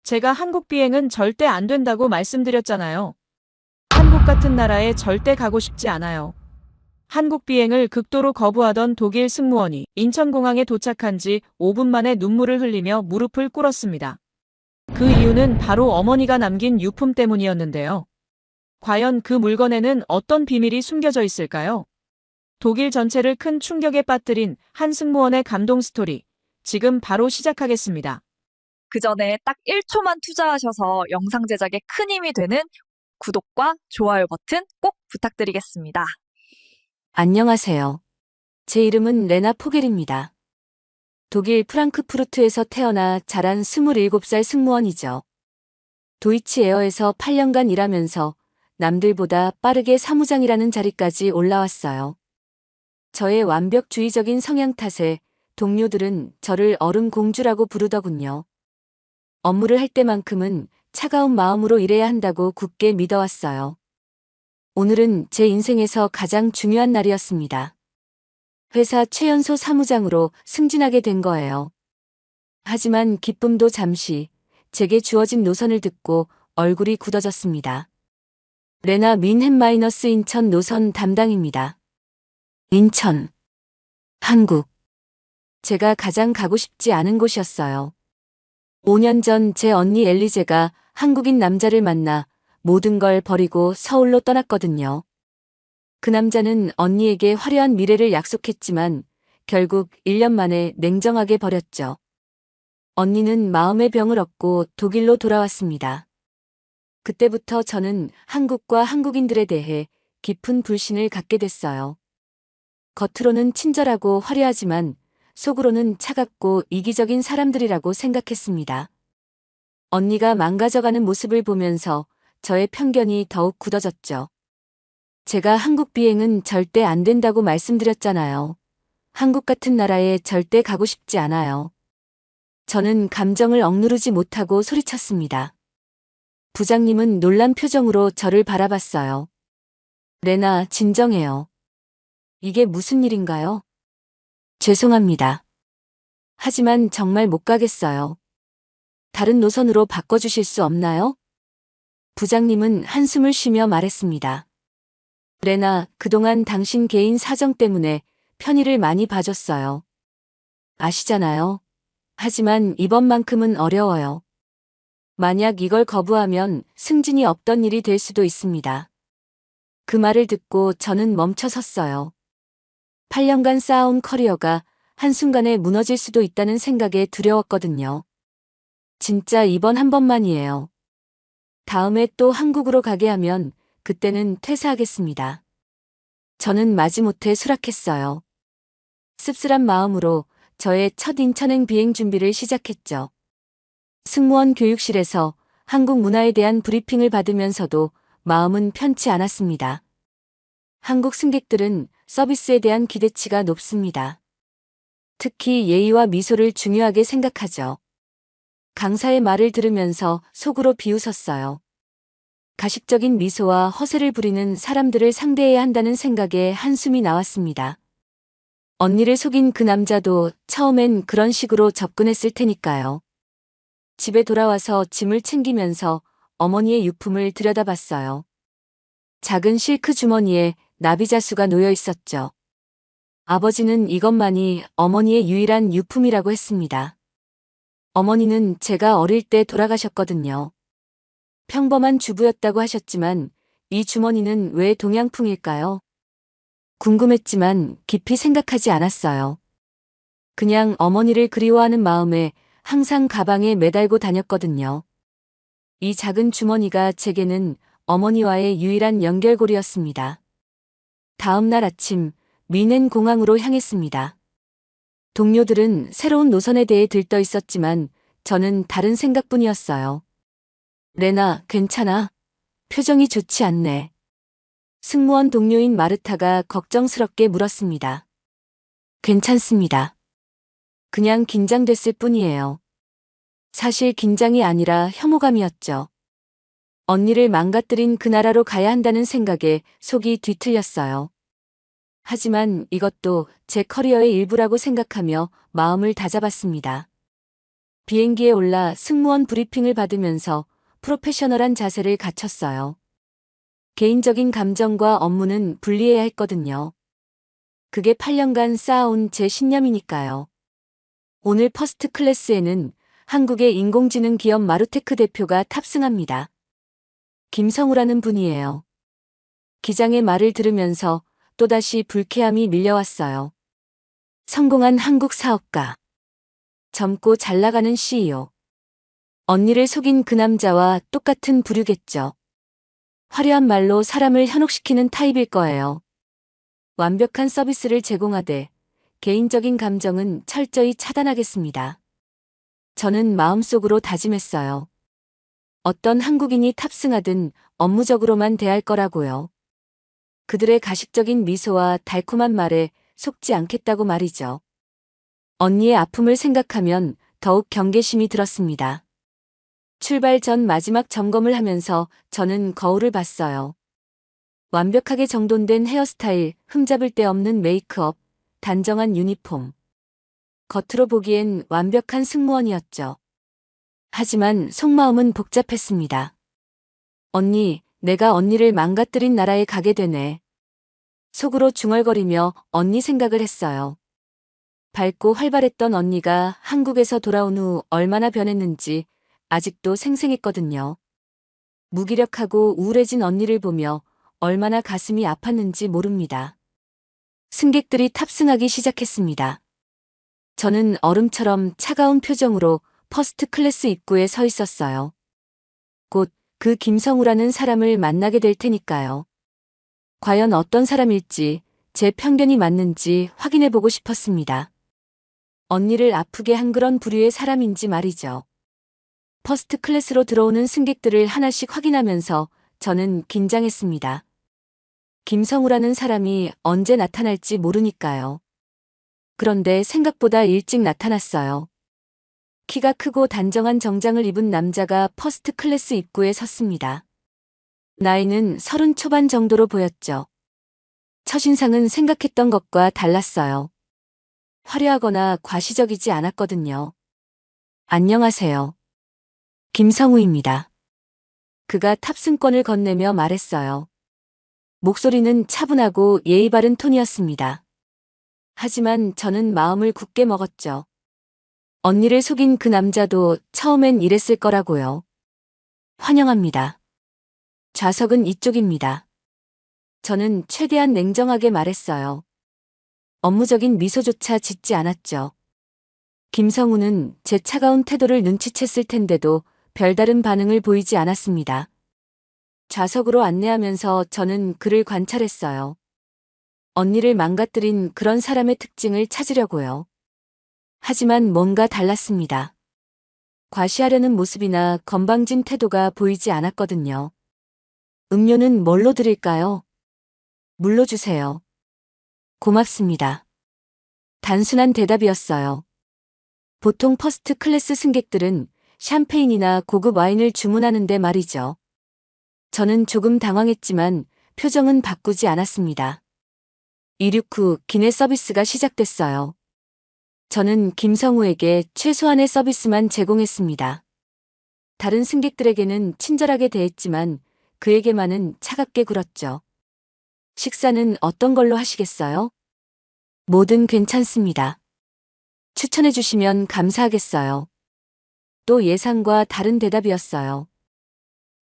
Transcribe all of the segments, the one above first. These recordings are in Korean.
제가 한국 비행은 절대 안 된다고 말씀드렸잖아요. 한국 같은 나라에 절대 가고 싶지 않아요. 한국 비행을 극도로 거부하던 독일 승무원이 인천공항에 도착한 지 5분 만에 눈물을 흘리며 무릎을 꿇었습니다. 그 이유는 바로 어머니가 남긴 유품 때문이었는데요. 과연 그 물건에는 어떤 비밀이 숨겨져 있을까요? 독일 전체를 큰 충격에 빠뜨린 한 승무원의 감동 스토리. 지금 바로 시작하겠습니다. 그 전에 딱 1초만 투자하셔서 영상 제작에 큰 힘이 되는 구독과 좋아요 버튼 꼭 부탁드리겠습니다. 안녕하세요. 제 이름은 레나 포겔입니다. 독일 프랑크푸르트에서 태어나 자란 27살 승무원이죠. 도이치에어에서 8년간 일하면서 남들보다 빠르게 사무장이라는 자리까지 올라왔어요. 저의 완벽주의적인 성향 탓에 동료들은 저를 얼음 공주라고 부르더군요. 업무를 할 때만큼은 차가운 마음으로 일해야 한다고 굳게 믿어왔어요. 오늘은 제 인생에서 가장 중요한 날이었습니다. 회사 최연소 사무장으로 승진하게 된 거예요. 하지만 기쁨도 잠시, 제게 주어진 노선을 듣고 얼굴이 굳어졌습니다. 레나 민헨- 인천 노선 담당입니다. 인천, 한국. 제가 가장 가고 싶지 않은 곳이었어요. 5년 전 제 언니 엘리제가 한국인 남자를 만나 모든 걸 버리고 서울로 떠났거든요. 그 남자는 언니에게 화려한 미래를 약속했지만 결국 1년 만에 냉정하게 버렸죠. 언니는 마음의 병을 얻고 독일로 돌아왔습니다. 그때부터 저는 한국과 한국인들에 대해 깊은 불신을 갖게 됐어요. 겉으로는 친절하고 화려하지만 속으로는 차갑고 이기적인 사람들이라고 생각했습니다. 언니가 망가져가는 모습을 보면서 저의 편견이 더욱 굳어졌죠. 제가 한국 비행은 절대 안 된다고 말씀드렸잖아요. 한국 같은 나라에 절대 가고 싶지 않아요. 저는 감정을 억누르지 못하고 소리쳤습니다. 부장님은 놀란 표정으로 저를 바라봤어요. 레나, 진정해요. 이게 무슨 일인가요? 죄송합니다. 하지만 정말 못 가겠어요. 다른 노선으로 바꿔주실 수 없나요? 부장님은 한숨을 쉬며 말했습니다. 레나, 그동안 당신 개인 사정 때문에 편의를 많이 봐줬어요. 아시잖아요. 하지만 이번만큼은 어려워요. 만약 이걸 거부하면 승진이 없던 일이 될 수도 있습니다. 그 말을 듣고 저는 멈춰 섰어요. 8년간 쌓아온 커리어가 한순간에 무너질 수도 있다는 생각에 두려웠거든요. 진짜 이번 한 번만이에요. 다음에 또 한국으로 가게 하면 그때는 퇴사하겠습니다. 저는 마지못해 수락했어요. 씁쓸한 마음으로 저의 첫 인천행 비행 준비를 시작했죠. 승무원 교육실에서 한국 문화에 대한 브리핑을 받으면서도 마음은 편치 않았습니다. 한국 승객들은 서비스에 대한 기대치가 높습니다. 특히 예의와 미소를 중요하게 생각하죠. 강사의 말을 들으면서 속으로 비웃었어요. 가식적인 미소와 허세를 부리는 사람들을 상대해야 한다는 생각에 한숨이 나왔습니다. 언니를 속인 그 남자도 처음엔 그런 식으로 접근했을 테니까요. 집에 돌아와서 짐을 챙기면서 어머니의 유품을 들여다봤어요. 작은 실크 주머니에 나비자수가 놓여 있었죠. 아버지는 이것만이 어머니의 유일한 유품이라고 했습니다. 어머니는 제가 어릴 때 돌아가셨거든요. 평범한 주부였다고 하셨지만 이 주머니는 왜 동양풍일까요? 궁금했지만 깊이 생각하지 않았어요. 그냥 어머니를 그리워하는 마음에 항상 가방에 매달고 다녔거든요. 이 작은 주머니가 제게는 어머니와의 유일한 연결고리였습니다. 다음 날 아침, 미넨 공항으로 향했습니다. 동료들은 새로운 노선에 대해 들떠 있었지만 저는 다른 생각뿐이었어요. 레나, 괜찮아? 표정이 좋지 않네. 승무원 동료인 마르타가 걱정스럽게 물었습니다. 괜찮습니다. 그냥 긴장됐을 뿐이에요. 사실 긴장이 아니라 혐오감이었죠. 언니를 망가뜨린 그 나라로 가야 한다는 생각에 속이 뒤틀렸어요. 하지만 이것도 제 커리어의 일부라고 생각하며 마음을 다잡았습니다. 비행기에 올라 승무원 브리핑을 받으면서 프로페셔널한 자세를 갖췄어요. 개인적인 감정과 업무는 분리해야 했거든요. 그게 8년간 쌓아온 제 신념이니까요. 오늘 퍼스트 클래스에는 한국의 인공지능 기업 마루테크 대표가 탑승합니다. 김성우라는 분이에요. 기장의 말을 들으면서 또다시 불쾌함이 밀려왔어요. 성공한 한국 사업가. 젊고 잘 나가는 CEO. 언니를 속인 그 남자와 똑같은 부류겠죠. 화려한 말로 사람을 현혹시키는 타입일 거예요. 완벽한 서비스를 제공하되 개인적인 감정은 철저히 차단하겠습니다. 저는 마음속으로 다짐했어요. 어떤 한국인이 탑승하든 업무적으로만 대할 거라고요. 그들의 가식적인 미소와 달콤한 말에 속지 않겠다고 말이죠. 언니의 아픔을 생각하면 더욱 경계심이 들었습니다. 출발 전 마지막 점검을 하면서 저는 거울을 봤어요. 완벽하게 정돈된 헤어스타일, 흠잡을 데 없는 메이크업, 단정한 유니폼. 겉으로 보기엔 완벽한 승무원이었죠. 하지만 속마음은 복잡했습니다. 언니, 내가 언니를 망가뜨린 나라에 가게 되네. 속으로 중얼거리며 언니 생각을 했어요. 밝고 활발했던 언니가 한국에서 돌아온 후 얼마나 변했는지 아직도 생생했거든요. 무기력하고 우울해진 언니를 보며 얼마나 가슴이 아팠는지 모릅니다. 승객들이 탑승하기 시작했습니다. 저는 얼음처럼 차가운 표정으로 퍼스트 클래스 입구에 서 있었어요. 곧 그 김성우라는 사람을 만나게 될 테니까요. 과연 어떤 사람일지 제 편견이 맞는지 확인해보고 싶었습니다. 언니를 아프게 한 그런 부류의 사람인지 말이죠. 퍼스트 클래스로 들어오는 승객들을 하나씩 확인하면서 저는 긴장했습니다. 김성우라는 사람이 언제 나타날지 모르니까요. 그런데 생각보다 일찍 나타났어요. 키가 크고 단정한 정장을 입은 남자가 퍼스트 클래스 입구에 섰습니다. 나이는 30 초반 정도로 보였죠. 첫인상은 생각했던 것과 달랐어요. 화려하거나 과시적이지 않았거든요. 안녕하세요. 김성우입니다. 그가 탑승권을 건네며 말했어요. 목소리는 차분하고 예의 바른 톤이었습니다. 하지만 저는 마음을 굳게 먹었죠. 언니를 속인 그 남자도 처음엔 이랬을 거라고요. 환영합니다. 좌석은 이쪽입니다. 저는 최대한 냉정하게 말했어요. 업무적인 미소조차 짓지 않았죠. 김성우는 제 차가운 태도를 눈치챘을 텐데도 별다른 반응을 보이지 않았습니다. 좌석으로 안내하면서 저는 그를 관찰했어요. 언니를 망가뜨린 그런 사람의 특징을 찾으려고요. 하지만 뭔가 달랐습니다. 과시하려는 모습이나 건방진 태도가 보이지 않았거든요. 음료는 뭘로 드릴까요? 물로 주세요. 고맙습니다. 단순한 대답이었어요. 보통 퍼스트 클래스 승객들은 샴페인이나 고급 와인을 주문하는데 말이죠. 저는 조금 당황했지만 표정은 바꾸지 않았습니다. 이륙 후 기내 서비스가 시작됐어요. 저는 김성우에게 최소한의 서비스만 제공했습니다. 다른 승객들에게는 친절하게 대했지만 그에게만은 차갑게 굴었죠. 식사는 어떤 걸로 하시겠어요? 뭐든 괜찮습니다. 추천해 주시면 감사하겠어요. 또 예상과 다른 대답이었어요.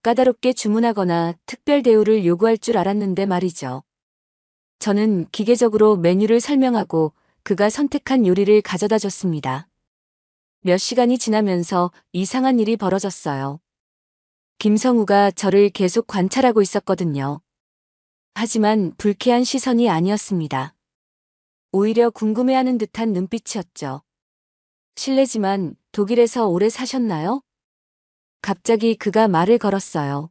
까다롭게 주문하거나 특별 대우를 요구할 줄 알았는데 말이죠. 저는 기계적으로 메뉴를 설명하고 그가 선택한 요리를 가져다 줬습니다. 몇 시간이 지나면서 이상한 일이 벌어졌어요. 김성우가 저를 계속 관찰하고 있었거든요. 하지만 불쾌한 시선이 아니었습니다. 오히려 궁금해하는 듯한 눈빛이었죠. 실례지만 독일에서 오래 사셨나요? 갑자기 그가 말을 걸었어요.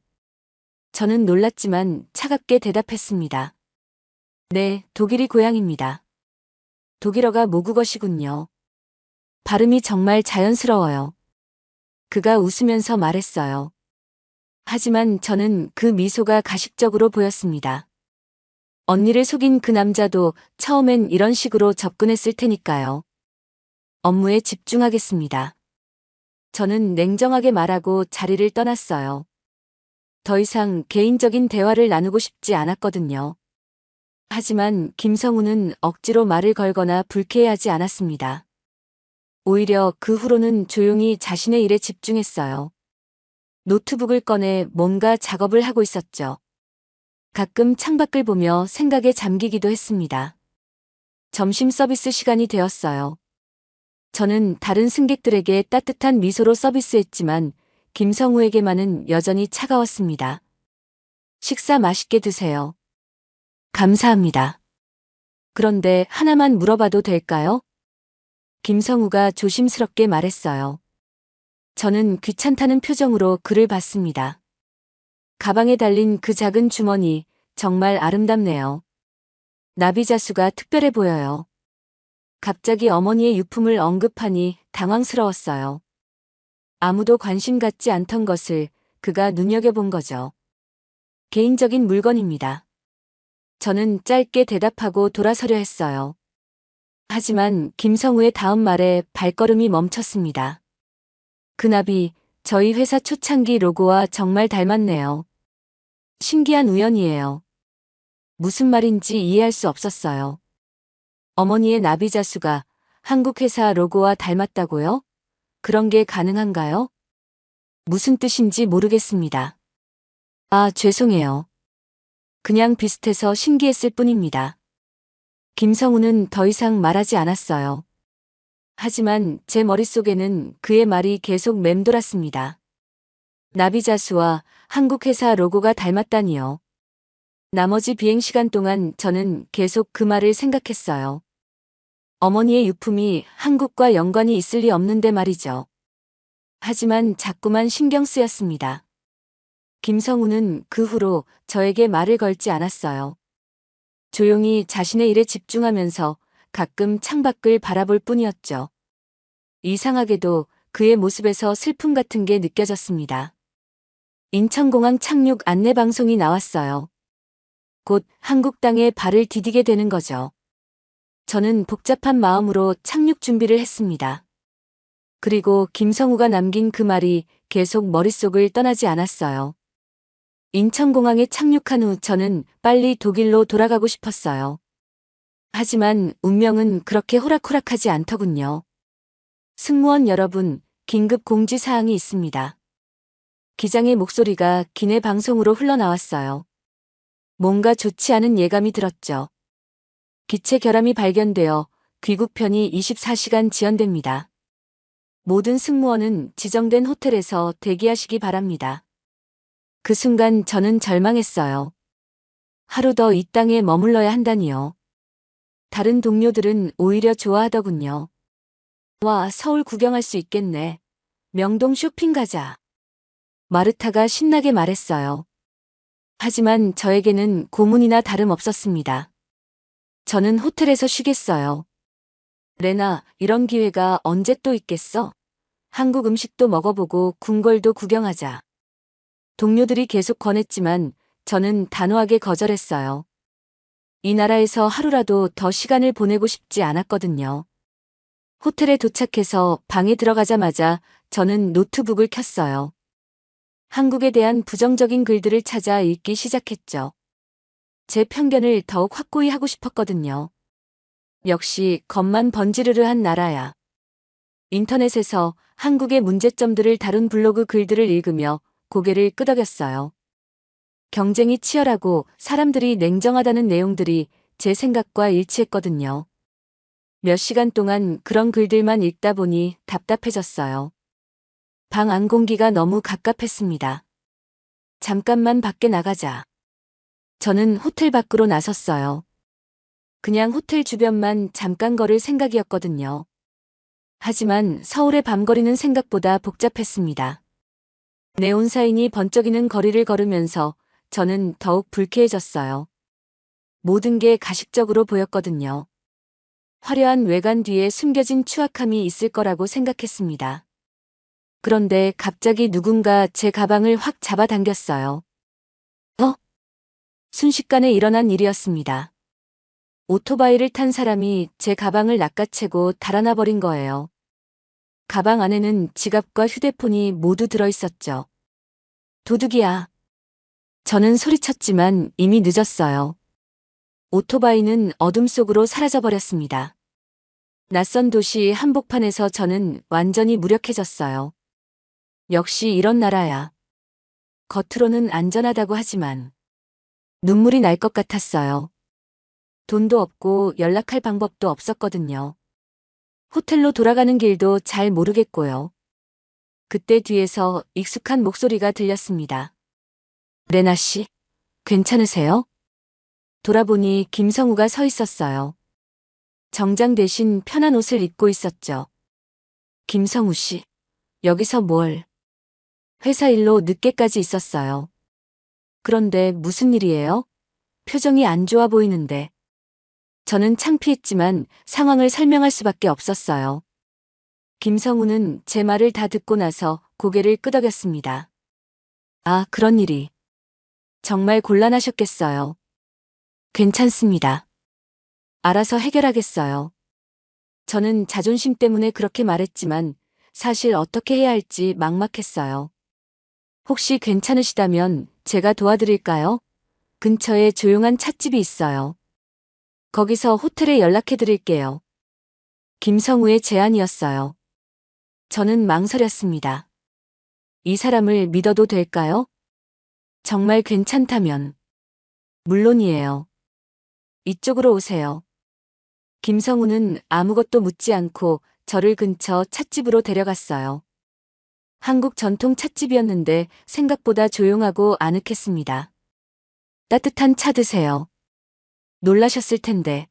저는 놀랐지만 차갑게 대답했습니다. 네, 독일이 고향입니다. 독일어가 모국어시군요. 발음이 정말 자연스러워요. 그가 웃으면서 말했어요. 하지만 저는 그 미소가 가식적으로 보였습니다. 언니를 속인 그 남자도 처음엔 이런 식으로 접근했을 테니까요. 업무에 집중하겠습니다. 저는 냉정하게 말하고 자리를 떠났어요. 더 이상 개인적인 대화를 나누고 싶지 않았거든요. 하지만 김성우는 억지로 말을 걸거나 불쾌해하지 않았습니다. 오히려 그 후로는 조용히 자신의 일에 집중했어요. 노트북을 꺼내 뭔가 작업을 하고 있었죠. 가끔 창밖을 보며 생각에 잠기기도 했습니다. 점심 서비스 시간이 되었어요. 저는 다른 승객들에게 따뜻한 미소로 서비스했지만 김성우에게만은 여전히 차가웠습니다. 식사 맛있게 드세요. 감사합니다. 그런데 하나만 물어봐도 될까요? 김성우가 조심스럽게 말했어요. 저는 귀찮다는 표정으로 그를 봤습니다. 가방에 달린 그 작은 주머니 정말 아름답네요. 나비자수가 특별해 보여요. 갑자기 어머니의 유품을 언급하니 당황스러웠어요. 아무도 관심 갖지 않던 것을 그가 눈여겨본 거죠. 개인적인 물건입니다. 저는 짧게 대답하고 돌아서려 했어요. 하지만 김성우의 다음 말에 발걸음이 멈췄습니다. 그 나비, 저희 회사 초창기 로고와 정말 닮았네요. 신기한 우연이에요. 무슨 말인지 이해할 수 없었어요. 어머니의 나비자수가 한국 회사 로고와 닮았다고요? 그런 게 가능한가요? 무슨 뜻인지 모르겠습니다. 아, 죄송해요. 그냥 비슷해서 신기했을 뿐입니다. 김성우는 더 이상 말하지 않았어요. 하지만 제 머릿속에는 그의 말이 계속 맴돌았습니다. 나비자수와 한국 회사 로고가 닮았다니요. 나머지 비행 시간 동안 저는 계속 그 말을 생각했어요. 어머니의 유품이 한국과 연관이 있을 리 없는데 말이죠. 하지만 자꾸만 신경 쓰였습니다. 김성우는 그 후로 저에게 말을 걸지 않았어요. 조용히 자신의 일에 집중하면서 가끔 창밖을 바라볼 뿐이었죠. 이상하게도 그의 모습에서 슬픔 같은 게 느껴졌습니다. 인천공항 착륙 안내방송이 나왔어요. 곧 한국 땅에 발을 디디게 되는 거죠. 저는 복잡한 마음으로 착륙 준비를 했습니다. 그리고 김성우가 남긴 그 말이 계속 머릿속을 떠나지 않았어요. 인천공항에 착륙한 후 저는 빨리 독일로 돌아가고 싶었어요. 하지만 운명은 그렇게 호락호락하지 않더군요. 승무원 여러분, 긴급 공지사항이 있습니다. 기장의 목소리가 기내 방송으로 흘러나왔어요. 뭔가 좋지 않은 예감이 들었죠. 기체 결함이 발견되어 귀국편이 24시간 지연됩니다. 모든 승무원은 지정된 호텔에서 대기하시기 바랍니다. 그 순간 저는 절망했어요. 하루 더 이 땅에 머물러야 한다니요. 다른 동료들은 오히려 좋아하더군요. 와, 서울 구경할 수 있겠네. 명동 쇼핑 가자. 마르타가 신나게 말했어요. 하지만 저에게는 고문이나 다름없었습니다. 저는 호텔에서 쉬겠어요. 레나, 이런 기회가 언제 또 있겠어? 한국 음식도 먹어보고 궁궐도 구경하자. 동료들이 계속 권했지만 저는 단호하게 거절했어요. 이 나라에서 하루라도 더 시간을 보내고 싶지 않았거든요. 호텔에 도착해서 방에 들어가자마자 저는 노트북을 켰어요. 한국에 대한 부정적인 글들을 찾아 읽기 시작했죠. 제 편견을 더욱 확고히 하고 싶었거든요. 역시 겉만 번지르르한 나라야. 인터넷에서 한국의 문제점들을 다룬 블로그 글들을 읽으며 고개를 끄덕였어요. 경쟁이 치열하고 사람들이 냉정하다는 내용들이 제 생각과 일치했거든요. 몇 시간 동안 그런 글들만 읽다 보니 답답해졌어요. 방 안 공기가 너무 갑갑했습니다. 잠깐만 밖에 나가자. 저는 호텔 밖으로 나섰어요. 그냥 호텔 주변만 잠깐 걸을 생각이었거든요. 하지만 서울의 밤거리는 생각보다 복잡했습니다. 네온사인이 번쩍이는 거리를 걸으면서 저는 더욱 불쾌해졌어요. 모든 게 가식적으로 보였거든요. 화려한 외관 뒤에 숨겨진 추악함이 있을 거라고 생각했습니다. 그런데 갑자기 누군가 제 가방을 확 잡아당겼어요. 순식간에 일어난 일이었습니다. 오토바이를 탄 사람이 제 가방을 낚아채고 달아나 버린 거예요. 가방 안에는 지갑과 휴대폰이 모두 들어있었죠. 도둑이야. 저는 소리쳤지만 이미 늦었어요. 오토바이는 어둠 속으로 사라져버렸습니다. 낯선 도시 한복판에서 저는 완전히 무력해졌어요. 역시 이런 나라야. 겉으로는 안전하다고 하지만 눈물이 날 것 같았어요. 돈도 없고 연락할 방법도 없었거든요. 호텔로 돌아가는 길도 잘 모르겠고요. 그때 뒤에서 익숙한 목소리가 들렸습니다. 레나 씨, 괜찮으세요? 돌아보니 김성우가 서 있었어요. 정장 대신 편한 옷을 입고 있었죠. 김성우 씨, 여기서 뭘? 회사 일로 늦게까지 있었어요. 그런데 무슨 일이에요? 표정이 안 좋아 보이는데. 저는 창피했지만 상황을 설명할 수밖에 없었어요. 김성우는 제 말을 다 듣고 나서 고개를 끄덕였습니다. 아, 그런 일이. 정말 곤란하셨겠어요. 괜찮습니다. 알아서 해결하겠어요. 저는 자존심 때문에 그렇게 말했지만 사실 어떻게 해야 할지 막막했어요. 혹시 괜찮으시다면 제가 도와드릴까요? 근처에 조용한 찻집이 있어요. 거기서 호텔에 연락해 드릴게요. 김성우의 제안이었어요. 저는 망설였습니다. 이 사람을 믿어도 될까요? 정말 괜찮다면. 물론이에요. 이쪽으로 오세요. 김성우는 아무것도 묻지 않고 저를 근처 찻집으로 데려갔어요. 한국 전통 찻집이었는데 생각보다 조용하고 아늑했습니다. 따뜻한 차 드세요. 놀라셨을 텐데.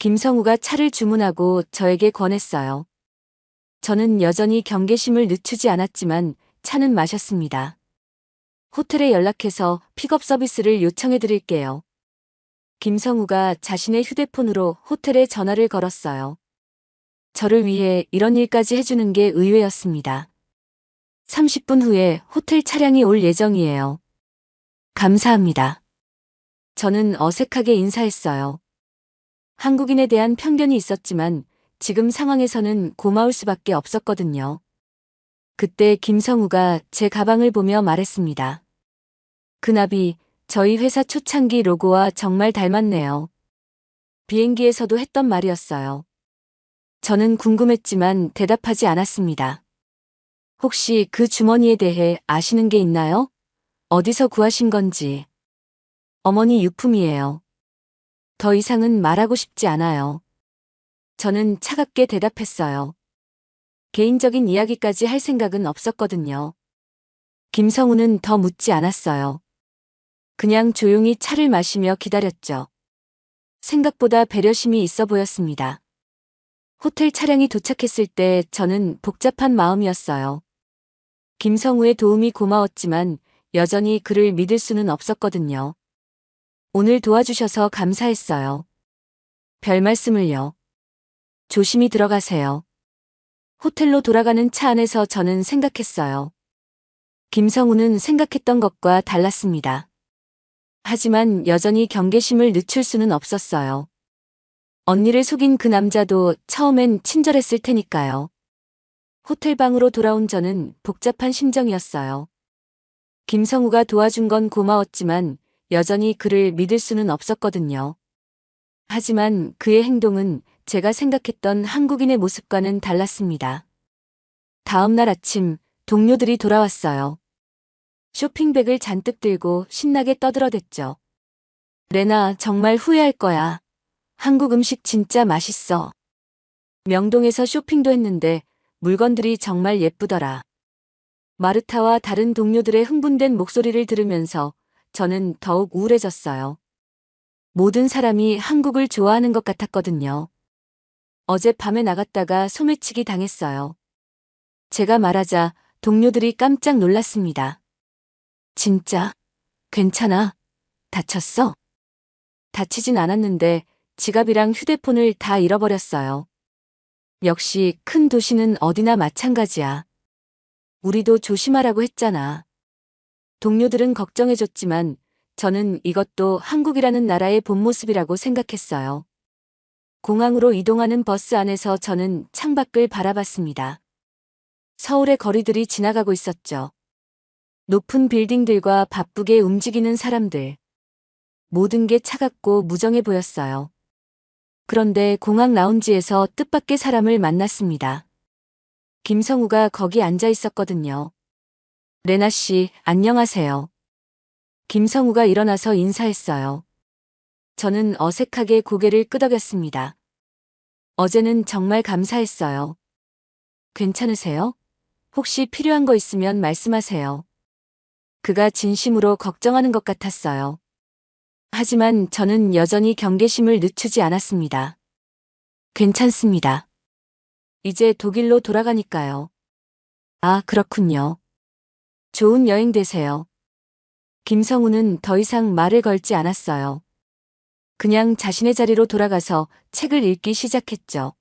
김성우가 차를 주문하고 저에게 권했어요. 저는 여전히 경계심을 늦추지 않았지만 차는 마셨습니다. 호텔에 연락해서 픽업 서비스를 요청해 드릴게요. 김성우가 자신의 휴대폰으로 호텔에 전화를 걸었어요. 저를 위해 이런 일까지 해주는 게 의외였습니다. 30분 후에 호텔 차량이 올 예정이에요. 감사합니다. 저는 어색하게 인사했어요. 한국인에 대한 편견이 있었지만 지금 상황에서는 고마울 수밖에 없었거든요. 그때 김성우가 제 가방을 보며 말했습니다. 그 나비, 저희 회사 초창기 로고와 정말 닮았네요. 비행기에서도 했던 말이었어요. 저는 궁금했지만 대답하지 않았습니다. 혹시 그 주머니에 대해 아시는 게 있나요? 어디서 구하신 건지. 어머니 유품이에요. 더 이상은 말하고 싶지 않아요. 저는 차갑게 대답했어요. 개인적인 이야기까지 할 생각은 없었거든요. 김성우는 더 묻지 않았어요. 그냥 조용히 차를 마시며 기다렸죠. 생각보다 배려심이 있어 보였습니다. 호텔 차량이 도착했을 때 저는 복잡한 마음이었어요. 김성우의 도움이 고마웠지만 여전히 그를 믿을 수는 없었거든요. 오늘 도와주셔서 감사했어요. 별 말씀을요. 조심히 들어가세요. 호텔로 돌아가는 차 안에서 저는 생각했어요. 김성우는 생각했던 것과 달랐습니다. 하지만 여전히 경계심을 늦출 수는 없었어요. 언니를 속인 그 남자도 처음엔 친절했을 테니까요. 호텔 방으로 돌아온 저는 복잡한 심정이었어요. 김성우가 도와준 건 고마웠지만 여전히 그를 믿을 수는 없었거든요. 하지만 그의 행동은 제가 생각했던 한국인의 모습과는 달랐습니다. 다음 날 아침 동료들이 돌아왔어요. 쇼핑백을 잔뜩 들고 신나게 떠들어댔죠. 레나, 정말 후회할 거야. 한국 음식 진짜 맛있어. 명동에서 쇼핑도 했는데 물건들이 정말 예쁘더라. 마르타와 다른 동료들의 흥분된 목소리를 들으면서 저는 더욱 우울해졌어요. 모든 사람이 한국을 좋아하는 것 같았거든요. 어젯밤에 나갔다가 소매치기 당했어요. 제가 말하자 동료들이 깜짝 놀랐습니다. 진짜? 괜찮아? 다쳤어? 다치진 않았는데 지갑이랑 휴대폰을 다 잃어버렸어요. 역시 큰 도시는 어디나 마찬가지야. 우리도 조심하라고 했잖아. 동료들은 걱정해줬지만 저는 이것도 한국이라는 나라의 본 모습이라고 생각했어요. 공항으로 이동하는 버스 안에서 저는 창밖을 바라봤습니다. 서울의 거리들이 지나가고 있었죠. 높은 빌딩들과 바쁘게 움직이는 사람들. 모든 게 차갑고 무정해 보였어요. 그런데 공항 라운지에서 뜻밖의 사람을 만났습니다. 김성우가 거기 앉아 있었거든요. 레나 씨, 안녕하세요. 김성우가 일어나서 인사했어요. 저는 어색하게 고개를 끄덕였습니다. 어제는 정말 감사했어요. 괜찮으세요? 혹시 필요한 거 있으면 말씀하세요. 그가 진심으로 걱정하는 것 같았어요. 하지만 저는 여전히 경계심을 늦추지 않았습니다. 괜찮습니다. 이제 독일로 돌아가니까요. 아, 그렇군요. 좋은 여행 되세요. 김성우는 더 이상 말을 걸지 않았어요. 그냥 자신의 자리로 돌아가서 책을 읽기 시작했죠.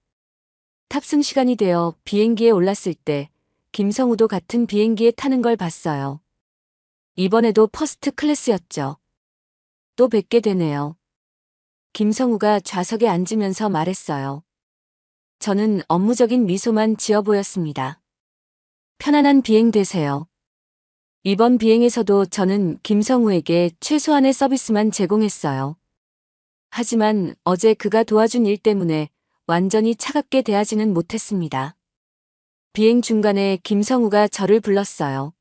탑승 시간이 되어 비행기에 올랐을 때 김성우도 같은 비행기에 타는 걸 봤어요. 이번에도 퍼스트 클래스였죠. 또 뵙게 되네요. 김성우가 좌석에 앉으면서 말했어요. 저는 업무적인 미소만 지어 보였습니다. 편안한 비행 되세요. 이번 비행에서도 저는 김성우에게 최소한의 서비스만 제공했어요. 하지만 어제 그가 도와준 일 때문에 완전히 차갑게 대하지는 못했습니다. 비행 중간에 김성우가 저를 불렀어요.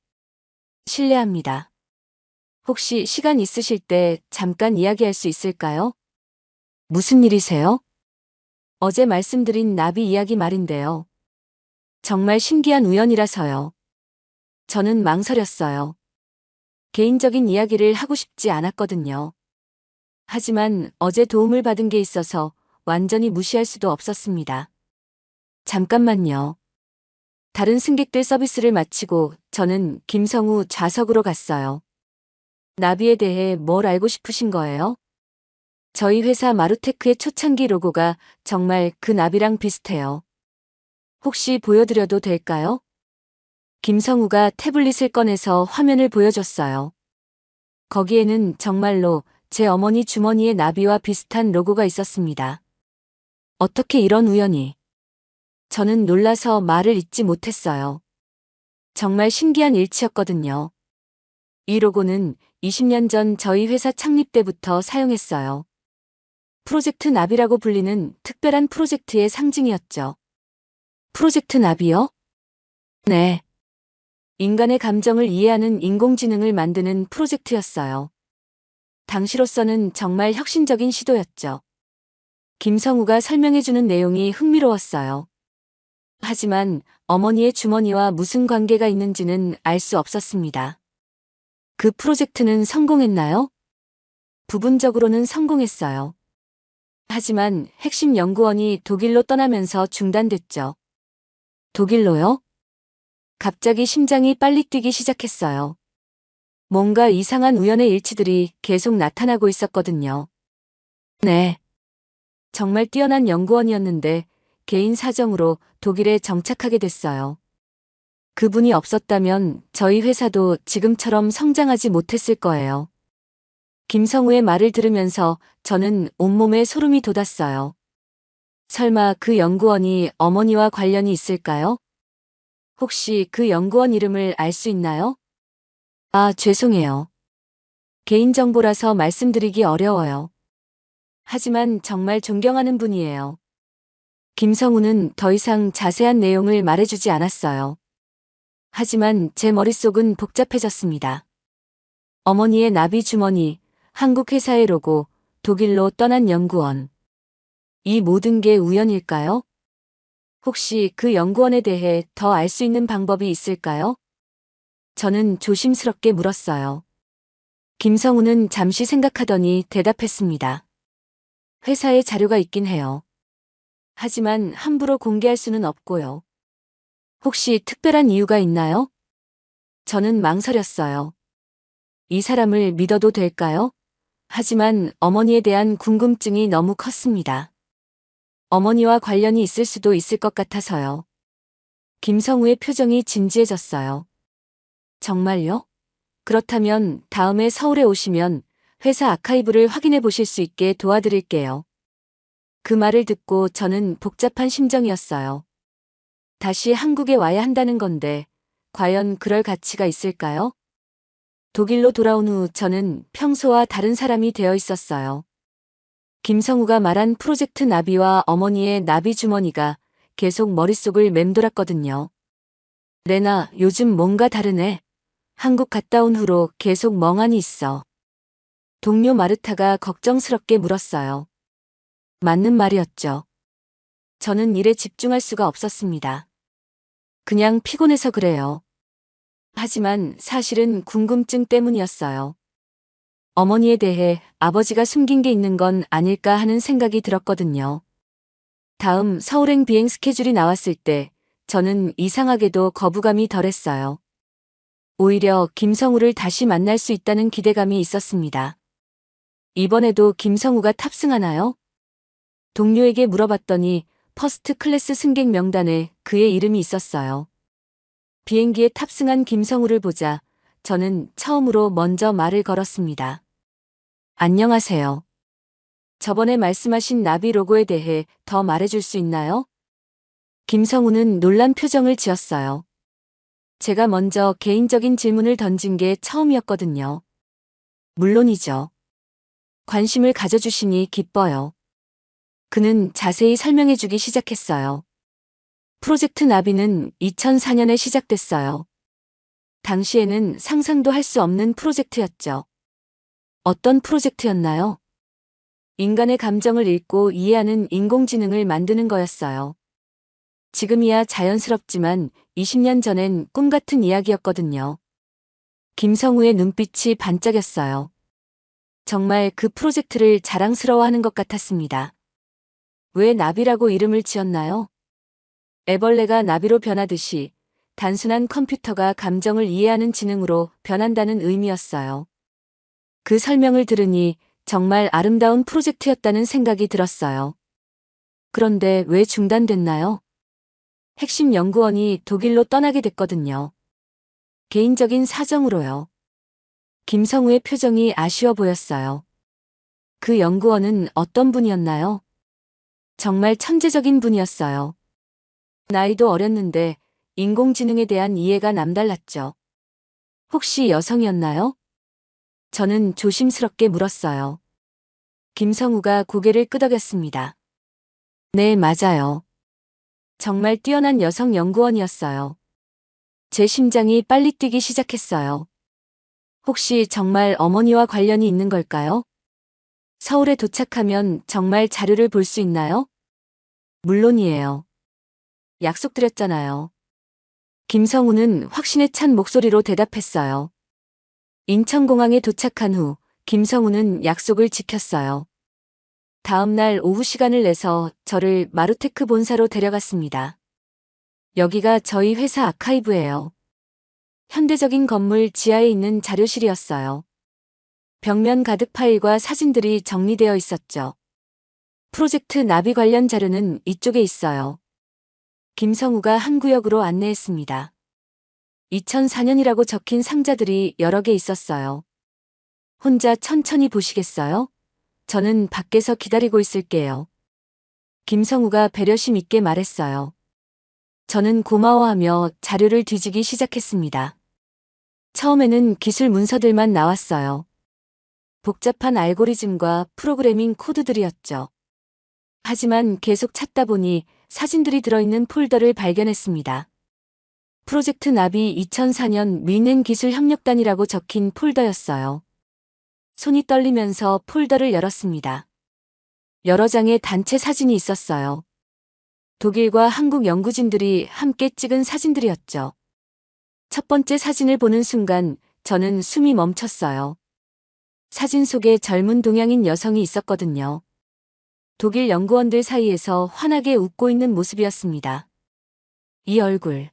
실례합니다. 혹시 시간 있으실 때 잠깐 이야기할 수 있을까요? 무슨 일이세요? 어제 말씀드린 나비 이야기 말인데요. 정말 신기한 우연이라서요. 저는 망설였어요. 개인적인 이야기를 하고 싶지 않았거든요. 하지만 어제 도움을 받은 게 있어서 완전히 무시할 수도 없었습니다. 잠깐만요. 다른 승객들 서비스를 마치고 저는 김성우 좌석으로 갔어요. 나비에 대해 뭘 알고 싶으신 거예요? 저희 회사 마루테크의 초창기 로고가 정말 그 나비랑 비슷해요. 혹시 보여드려도 될까요? 김성우가 태블릿을 꺼내서 화면을 보여줬어요. 거기에는 정말로 제 어머니 주머니에 나비와 비슷한 로고가 있었습니다. 어떻게 이런 우연이? 저는 놀라서 말을 잇지 못했어요. 정말 신기한 일치였거든요. 이 로고는 20년 전 저희 회사 창립 때부터 사용했어요. 프로젝트 나비라고 불리는 특별한 프로젝트의 상징이었죠. 프로젝트 나비요? 네. 인간의 감정을 이해하는 인공지능을 만드는 프로젝트였어요. 당시로서는 정말 혁신적인 시도였죠. 김성우가 설명해주는 내용이 흥미로웠어요. 하지만 어머니의 주머니와 무슨 관계가 있는지는 알 수 없었습니다. 그 프로젝트는 성공했나요? 부분적으로는 성공했어요. 하지만 핵심 연구원이 독일로 떠나면서 중단됐죠. 독일로요? 갑자기 심장이 빨리 뛰기 시작했어요. 뭔가 이상한 우연의 일치들이 계속 나타나고 있었거든요. 네. 정말 뛰어난 연구원이었는데 개인 사정으로 독일에 정착하게 됐어요. 그분이 없었다면 저희 회사도 지금처럼 성장하지 못했을 거예요. 김성우의 말을 들으면서 저는 온몸에 소름이 돋았어요. 설마 그 연구원이 어머니와 관련이 있을까요? 혹시 그 연구원 이름을 알 수 있나요? 아, 죄송해요. 개인정보라서 말씀드리기 어려워요. 하지만 정말 존경하는 분이에요. 김성우는 더 이상 자세한 내용을 말해주지 않았어요. 하지만 제 머릿속은 복잡해졌습니다. 어머니의 나비 주머니, 한국 회사의 로고, 독일로 떠난 연구원. 이 모든 게 우연일까요? 혹시 그 연구원에 대해 더 알 수 있는 방법이 있을까요? 저는 조심스럽게 물었어요. 김성우는 잠시 생각하더니 대답했습니다. 회사에 자료가 있긴 해요. 하지만 함부로 공개할 수는 없고요. 혹시 특별한 이유가 있나요? 저는 망설였어요. 이 사람을 믿어도 될까요? 하지만 어머니에 대한 궁금증이 너무 컸습니다. 어머니와 관련이 있을 수도 있을 것 같아서요. 김성우의 표정이 진지해졌어요. 정말요? 그렇다면 다음에 서울에 오시면 회사 아카이브를 확인해 보실 수 있게 도와드릴게요. 그 말을 듣고 저는 복잡한 심정이었어요. 다시 한국에 와야 한다는 건데, 과연 그럴 가치가 있을까요? 독일로 돌아온 후 저는 평소와 다른 사람이 되어 있었어요. 김성우가 말한 프로젝트 나비와 어머니의 나비 주머니가 계속 머릿속을 맴돌았거든요. 레나, 요즘 뭔가 다르네. 한국 갔다 온 후로 계속 멍하니 있어. 동료 마르타가 걱정스럽게 물었어요. 맞는 말이었죠. 저는 일에 집중할 수가 없었습니다. 그냥 피곤해서 그래요. 하지만 사실은 궁금증 때문이었어요. 어머니에 대해 아버지가 숨긴 게 있는 건 아닐까 하는 생각이 들었거든요. 다음 서울행 비행 스케줄이 나왔을 때 저는 이상하게도 거부감이 덜했어요. 오히려 김성우를 다시 만날 수 있다는 기대감이 있었습니다. 이번에도 김성우가 탑승하나요? 동료에게 물어봤더니 퍼스트 클래스 승객 명단에 그의 이름이 있었어요. 비행기에 탑승한 김성우를 보자 저는 처음으로 먼저 말을 걸었습니다. 안녕하세요. 저번에 말씀하신 나비 로고에 대해 더 말해줄 수 있나요? 김성우는 놀란 표정을 지었어요. 제가 먼저 개인적인 질문을 던진 게 처음이었거든요. 물론이죠. 관심을 가져주시니 기뻐요. 그는 자세히 설명해주기 시작했어요. 프로젝트 나비는 2004년에 시작됐어요. 당시에는 상상도 할 수 없는 프로젝트였죠. 어떤 프로젝트였나요? 인간의 감정을 읽고 이해하는 인공지능을 만드는 거였어요. 지금이야 자연스럽지만 20년 전엔 꿈 같은 이야기였거든요. 김성우의 눈빛이 반짝였어요. 정말 그 프로젝트를 자랑스러워하는 것 같았습니다. 왜 나비라고 이름을 지었나요? 애벌레가 나비로 변하듯이 단순한 컴퓨터가 감정을 이해하는 지능으로 변한다는 의미였어요. 그 설명을 들으니 정말 아름다운 프로젝트였다는 생각이 들었어요. 그런데 왜 중단됐나요? 핵심 연구원이 독일로 떠나게 됐거든요. 개인적인 사정으로요. 김성우의 표정이 아쉬워 보였어요. 그 연구원은 어떤 분이었나요? 정말 천재적인 분이었어요. 나이도 어렸는데 인공지능에 대한 이해가 남달랐죠. 혹시 여성이었나요? 저는 조심스럽게 물었어요. 김성우가 고개를 끄덕였습니다. 네, 맞아요. 정말 뛰어난 여성 연구원이었어요. 제 심장이 빨리 뛰기 시작했어요. 혹시 정말 어머니와 관련이 있는 걸까요? 서울에 도착하면 정말 자료를 볼 수 있나요? 물론이에요. 약속드렸잖아요. 김성우는 확신에 찬 목소리로 대답했어요. 인천공항에 도착한 후 김성우는 약속을 지켰어요. 다음 날 오후 시간을 내서 저를 마루테크 본사로 데려갔습니다. 여기가 저희 회사 아카이브예요. 현대적인 건물 지하에 있는 자료실이었어요. 벽면 가득 파일과 사진들이 정리되어 있었죠. 프로젝트 나비 관련 자료는 이쪽에 있어요. 김성우가 한 구역으로 안내했습니다. 2004년이라고 적힌 상자들이 여러 개 있었어요. 혼자 천천히 보시겠어요? 저는 밖에서 기다리고 있을게요. 김성우가 배려심 있게 말했어요. 저는 고마워하며 자료를 뒤지기 시작했습니다. 처음에는 기술 문서들만 나왔어요. 복잡한 알고리즘과 프로그래밍 코드들이었죠. 하지만 계속 찾다 보니 사진들이 들어있는 폴더를 발견했습니다. 프로젝트 나비 2004년 민행 기술 협력단이라고 적힌 폴더였어요. 손이 떨리면서 폴더를 열었습니다. 여러 장의 단체 사진이 있었어요. 독일과 한국 연구진들이 함께 찍은 사진들이었죠. 첫 번째 사진을 보는 순간 저는 숨이 멈췄어요. 사진 속에 젊은 동양인 여성이 있었거든요. 독일 연구원들 사이에서 환하게 웃고 있는 모습이었습니다. 이 얼굴.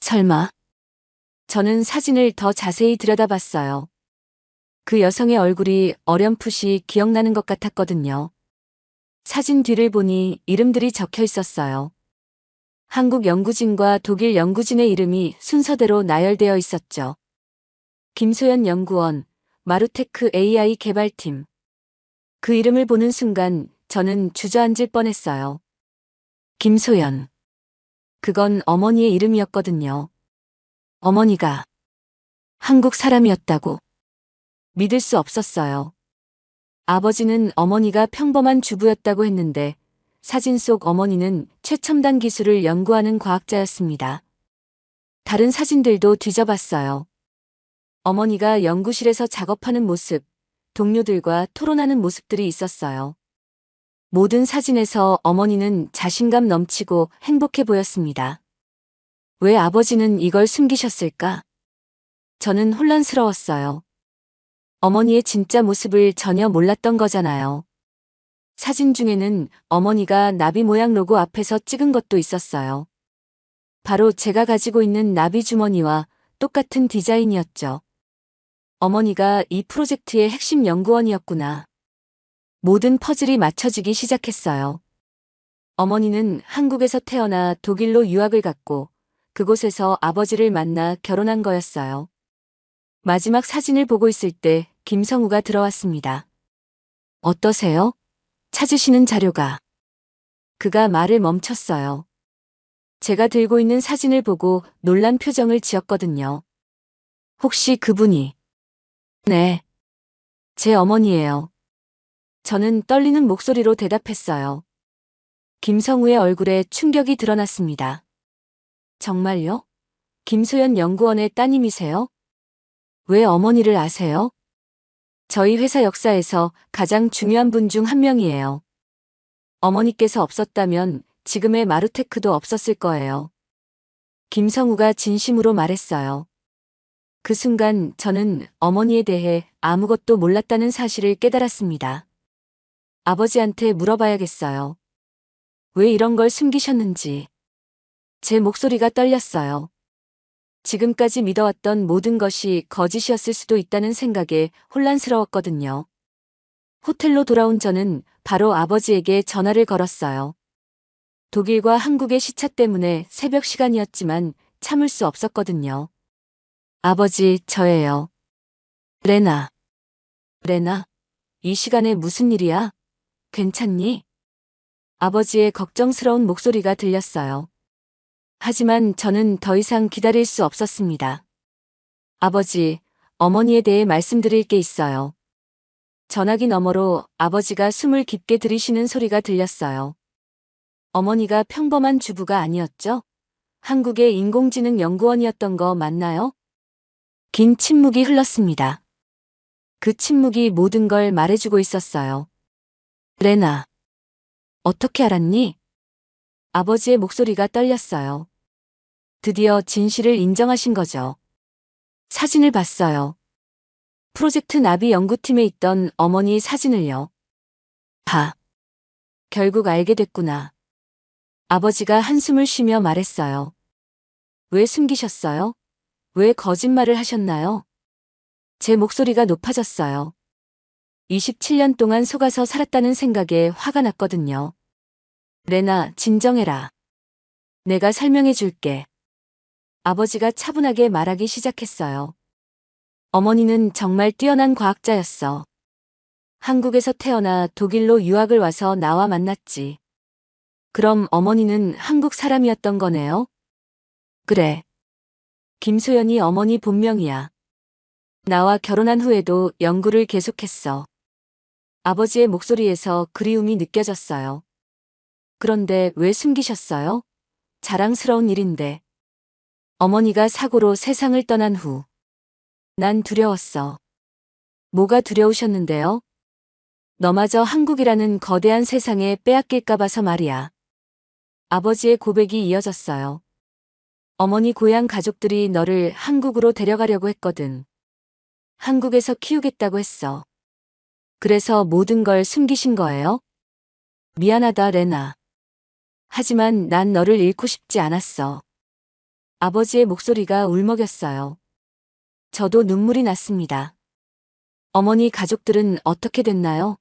설마. 저는 사진을 더 자세히 들여다봤어요. 그 여성의 얼굴이 어렴풋이 기억나는 것 같았거든요. 사진 뒤를 보니 이름들이 적혀 있었어요. 한국 연구진과 독일 연구진의 이름이 순서대로 나열되어 있었죠. 김소연 연구원, 마루테크 AI 개발팀. 그 이름을 보는 순간 저는 주저앉을 뻔했어요. 김소연. 그건 어머니의 이름이었거든요. 어머니가 한국 사람이었다고 믿을 수 없었어요. 아버지는 어머니가 평범한 주부였다고 했는데 사진 속 어머니는 최첨단 기술을 연구하는 과학자였습니다. 다른 사진들도 뒤져봤어요. 어머니가 연구실에서 작업하는 모습, 동료들과 토론하는 모습들이 있었어요. 모든 사진에서 어머니는 자신감 넘치고 행복해 보였습니다. 왜 아버지는 이걸 숨기셨을까? 저는 혼란스러웠어요. 어머니의 진짜 모습을 전혀 몰랐던 거잖아요. 사진 중에는 어머니가 나비 모양 로고 앞에서 찍은 것도 있었어요. 바로 제가 가지고 있는 나비 주머니와 똑같은 디자인이었죠. 어머니가 이 프로젝트의 핵심 연구원이었구나. 모든 퍼즐이 맞춰지기 시작했어요. 어머니는 한국에서 태어나 독일로 유학을 갔고 그곳에서 아버지를 만나 결혼한 거였어요. 마지막 사진을 보고 있을 때 김성우가 들어왔습니다. 어떠세요? 찾으시는 자료가. 그가 말을 멈췄어요. 제가 들고 있는 사진을 보고 놀란 표정을 지었거든요. 혹시 그분이? 네. 제 어머니예요. 저는 떨리는 목소리로 대답했어요. 김성우의 얼굴에 충격이 드러났습니다. 정말요? 김소연 연구원의 따님이세요? 왜 어머니를 아세요? 저희 회사 역사에서 가장 중요한 분 중 한 명이에요. 어머니께서 없었다면 지금의 마루테크도 없었을 거예요. 김성우가 진심으로 말했어요. 그 순간 저는 어머니에 대해 아무것도 몰랐다는 사실을 깨달았습니다. 아버지한테 물어봐야겠어요. 왜 이런 걸 숨기셨는지. 제 목소리가 떨렸어요. 지금까지 믿어왔던 모든 것이 거짓이었을 수도 있다는 생각에 혼란스러웠거든요. 호텔로 돌아온 저는 바로 아버지에게 전화를 걸었어요. 독일과 한국의 시차 때문에 새벽 시간이었지만 참을 수 없었거든요. 아버지, 저예요. 레나. 레나, 이 시간에 무슨 일이야? 괜찮니? 아버지의 걱정스러운 목소리가 들렸어요. 하지만 저는 더 이상 기다릴 수 없었습니다. 아버지, 어머니에 대해 말씀드릴 게 있어요. 전화기 너머로 아버지가 숨을 깊게 들이쉬는 소리가 들렸어요. 어머니가 평범한 주부가 아니었죠? 한국의 인공지능 연구원이었던 거 맞나요? 긴 침묵이 흘렀습니다. 그 침묵이 모든 걸 말해주고 있었어요. 레나, 어떻게 알았니? 아버지의 목소리가 떨렸어요. 드디어 진실을 인정하신 거죠. 사진을 봤어요. 프로젝트 나비 연구팀에 있던 어머니 사진을요. 결국 알게 됐구나. 아버지가 한숨을 쉬며 말했어요. 왜 숨기셨어요? 왜 거짓말을 하셨나요? 제 목소리가 높아졌어요. 27년 동안 속아서 살았다는 생각에 화가 났거든요. 레나, 진정해라. 내가 설명해 줄게. 아버지가 차분하게 말하기 시작했어요. 어머니는 정말 뛰어난 과학자였어. 한국에서 태어나 독일로 유학을 와서 나와 만났지. 그럼 어머니는 한국 사람이었던 거네요? 그래. 김소연이 어머니 본명이야. 나와 결혼한 후에도 연구를 계속했어. 아버지의 목소리에서 그리움이 느껴졌어요. 그런데 왜 숨기셨어요? 자랑스러운 일인데. 어머니가 사고로 세상을 떠난 후. 난 두려웠어. 뭐가 두려우셨는데요? 너마저 한국이라는 거대한 세상에 빼앗길까 봐서 말이야. 아버지의 고백이 이어졌어요. 어머니 고향 가족들이 너를 한국으로 데려가려고 했거든. 한국에서 키우겠다고 했어. 그래서 모든 걸 숨기신 거예요? 미안하다, 레나. 하지만 난 너를 잃고 싶지 않았어. 아버지의 목소리가 울먹였어요. 저도 눈물이 났습니다. 어머니 가족들은 어떻게 됐나요?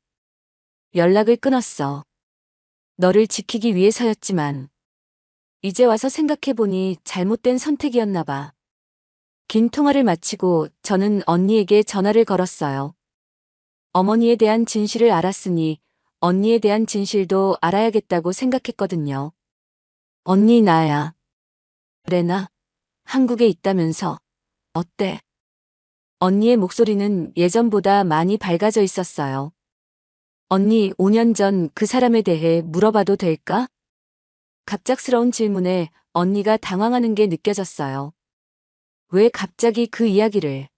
연락을 끊었어. 너를 지키기 위해서였지만. 이제 와서 생각해보니 잘못된 선택이었나 봐. 긴 통화를 마치고 저는 언니에게 전화를 걸었어요. 어머니에 대한 진실을 알았으니 언니에 대한 진실도 알아야겠다고 생각했거든요. 언니, 나야. 레나, 한국에 있다면서. 어때? 언니의 목소리는 예전보다 많이 밝아져 있었어요. 언니, 5년 전 그 사람에 대해 물어봐도 될까? 갑작스러운 질문에 언니가 당황하는 게 느껴졌어요. 왜 갑자기 그 이야기를?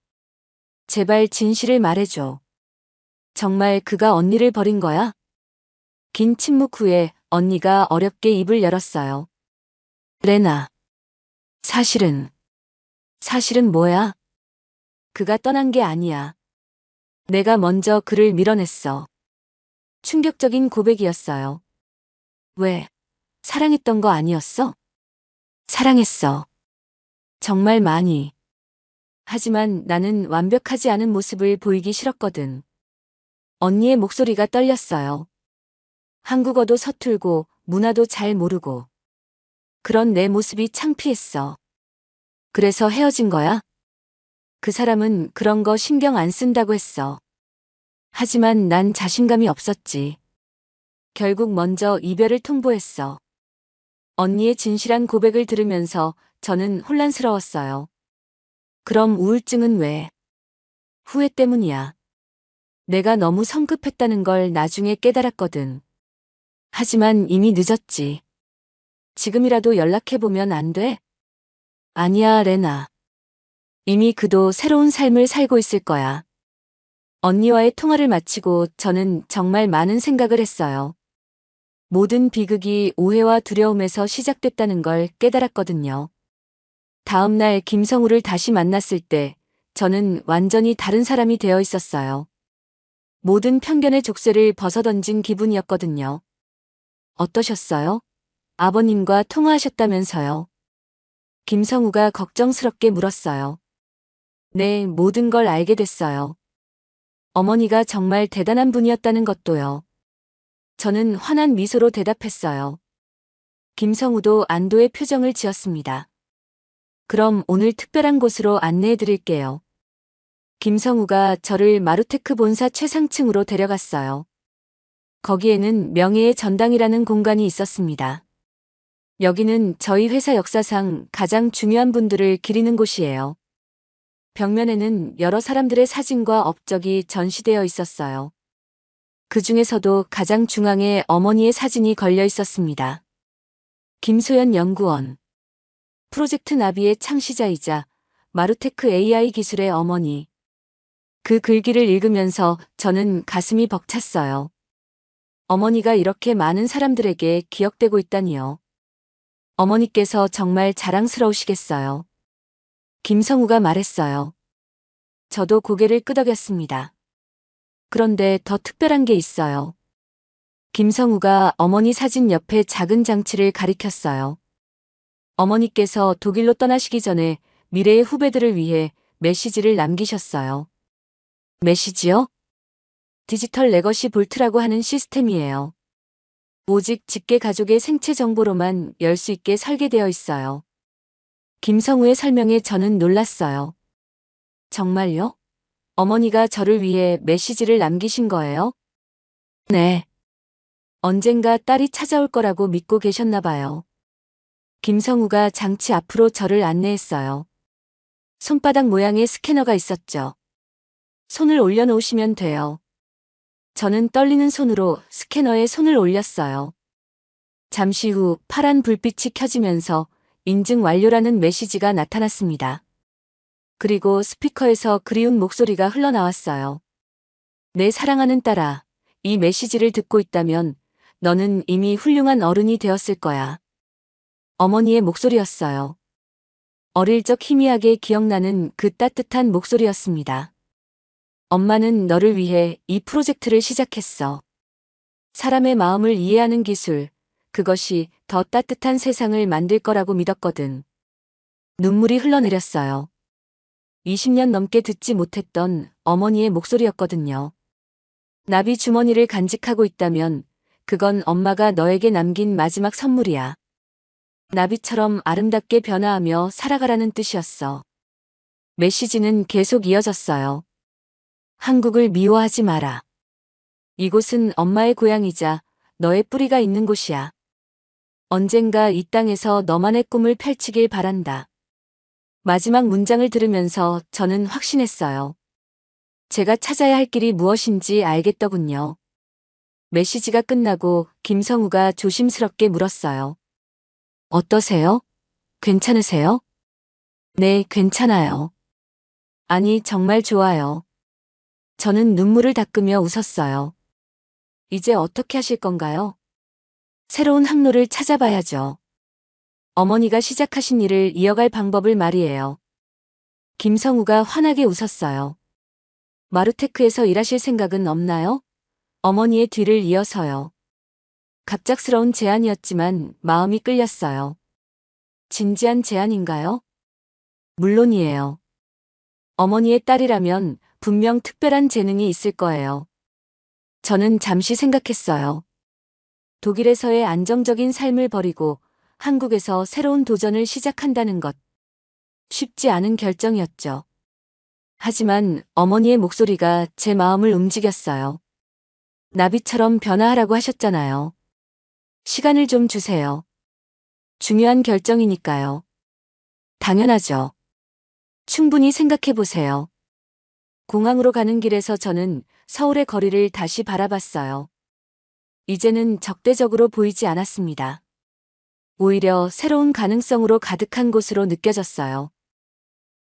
제발 진실을 말해줘. 정말 그가 언니를 버린 거야? 긴 침묵 후에 언니가 어렵게 입을 열었어요. 레나, 사실은 뭐야? 그가 떠난 게 아니야. 내가 먼저 그를 밀어냈어. 충격적인 고백이었어요. 왜? 사랑했던 거 아니었어? 사랑했어. 정말 많이. 하지만 나는 완벽하지 않은 모습을 보이기 싫었거든. 언니의 목소리가 떨렸어요. 한국어도 서툴고 문화도 잘 모르고. 그런 내 모습이 창피했어. 그래서 헤어진 거야? 그 사람은 그런 거 신경 안 쓴다고 했어. 하지만 난 자신감이 없었지. 결국 먼저 이별을 통보했어. 언니의 진실한 고백을 들으면서 저는 혼란스러웠어요. 그럼 우울증은 왜? 후회 때문이야. 내가 너무 성급했다는 걸 나중에 깨달았거든. 하지만 이미 늦었지. 지금이라도 연락해보면 안 돼? 아니야, 레나. 이미 그도 새로운 삶을 살고 있을 거야. 언니와의 통화를 마치고 저는 정말 많은 생각을 했어요. 모든 비극이 오해와 두려움에서 시작됐다는 걸 깨달았거든요. 다음 날 김성우를 다시 만났을 때 저는 완전히 다른 사람이 되어 있었어요. 모든 편견의 족쇄를 벗어던진 기분이었거든요. 어떠셨어요? 아버님과 통화하셨다면서요. 김성우가 걱정스럽게 물었어요. 네, 모든 걸 알게 됐어요. 어머니가 정말 대단한 분이었다는 것도요. 저는 환한 미소로 대답했어요. 김성우도 안도의 표정을 지었습니다. 그럼 오늘 특별한 곳으로 안내해 드릴게요. 김성우가 저를 마루테크 본사 최상층으로 데려갔어요. 거기에는 명예의 전당이라는 공간이 있었습니다. 여기는 저희 회사 역사상 가장 중요한 분들을 기리는 곳이에요. 벽면에는 여러 사람들의 사진과 업적이 전시되어 있었어요. 그 중에서도 가장 중앙에 어머니의 사진이 걸려 있었습니다. 김소연 연구원. 프로젝트 나비의 창시자이자 마루테크 AI 기술의 어머니. 그 글귀를 읽으면서 저는 가슴이 벅찼어요. 어머니가 이렇게 많은 사람들에게 기억되고 있다니요. 어머니께서 정말 자랑스러우시겠어요. 김성우가 말했어요. 저도 고개를 끄덕였습니다. 그런데 더 특별한 게 있어요. 김성우가 어머니 사진 옆에 작은 장치를 가리켰어요. 어머니께서 독일로 떠나시기 전에 미래의 후배들을 위해 메시지를 남기셨어요. 메시지요? 디지털 레거시 볼트라고 하는 시스템이에요. 오직 직계 가족의 생체 정보로만 열 수 있게 설계되어 있어요. 김성우의 설명에 저는 놀랐어요. 정말요? 어머니가 저를 위해 메시지를 남기신 거예요? 네. 언젠가 딸이 찾아올 거라고 믿고 계셨나 봐요. 김성우가 장치 앞으로 저를 안내했어요. 손바닥 모양의 스캐너가 있었죠. 손을 올려놓으시면 돼요. 저는 떨리는 손으로 스캐너에 손을 올렸어요. 잠시 후 파란 불빛이 켜지면서 인증 완료라는 메시지가 나타났습니다. 그리고 스피커에서 그리운 목소리가 흘러나왔어요. 내 사랑하는 딸아, 이 메시지를 듣고 있다면 너는 이미 훌륭한 어른이 되었을 거야. 어머니의 목소리였어요. 어릴 적 희미하게 기억나는 그 따뜻한 목소리였습니다. 엄마는 너를 위해 이 프로젝트를 시작했어. 사람의 마음을 이해하는 기술, 그것이 더 따뜻한 세상을 만들 거라고 믿었거든. 눈물이 흘러내렸어요. 20년 넘게 듣지 못했던 어머니의 목소리였거든요. 나비 주머니를 간직하고 있다면 그건 엄마가 너에게 남긴 마지막 선물이야. 나비처럼 아름답게 변화하며 살아가라는 뜻이었어. 메시지는 계속 이어졌어요. 한국을 미워하지 마라. 이곳은 엄마의 고향이자 너의 뿌리가 있는 곳이야. 언젠가 이 땅에서 너만의 꿈을 펼치길 바란다. 마지막 문장을 들으면서 저는 확신했어요. 제가 찾아야 할 길이 무엇인지 알겠더군요. 메시지가 끝나고 김성우가 조심스럽게 물었어요. 어떠세요? 괜찮으세요? 네, 괜찮아요. 아니, 정말 좋아요. 저는 눈물을 닦으며 웃었어요. 이제 어떻게 하실 건가요? 새로운 항로를 찾아봐야죠. 어머니가 시작하신 일을 이어갈 방법을 말이에요. 김성우가 환하게 웃었어요. 마루테크에서 일하실 생각은 없나요? 어머니의 뒤를 이어서요. 갑작스러운 제안이었지만 마음이 끌렸어요. 진지한 제안인가요? 물론이에요. 어머니의 딸이라면 분명 특별한 재능이 있을 거예요. 저는 잠시 생각했어요. 독일에서의 안정적인 삶을 버리고 한국에서 새로운 도전을 시작한다는 것. 쉽지 않은 결정이었죠. 하지만 어머니의 목소리가 제 마음을 움직였어요. 나비처럼 변화하라고 하셨잖아요. 시간을 좀 주세요. 중요한 결정이니까요. 당연하죠. 충분히 생각해 보세요. 공항으로 가는 길에서 저는 서울의 거리를 다시 바라봤어요. 이제는 적대적으로 보이지 않았습니다. 오히려 새로운 가능성으로 가득한 곳으로 느껴졌어요.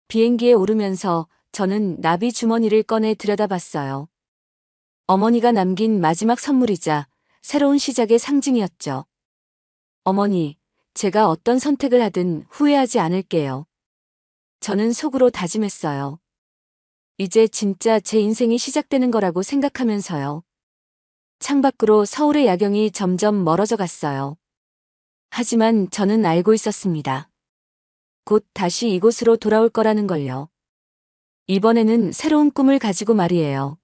비행기에 오르면서 저는 나비 주머니를 꺼내 들여다봤어요. 어머니가 남긴 마지막 선물이자 새로운 시작의 상징이었죠. 어머니, 제가 어떤 선택을 하든 후회하지 않을게요. 저는 속으로 다짐했어요. 이제 진짜 제 인생이 시작되는 거라고 생각하면서요. 창밖으로 서울의 야경이 점점 멀어져 갔어요. 하지만 저는 알고 있었습니다. 곧 다시 이곳으로 돌아올 거라는 걸요. 이번에는 새로운 꿈을 가지고 말이에요.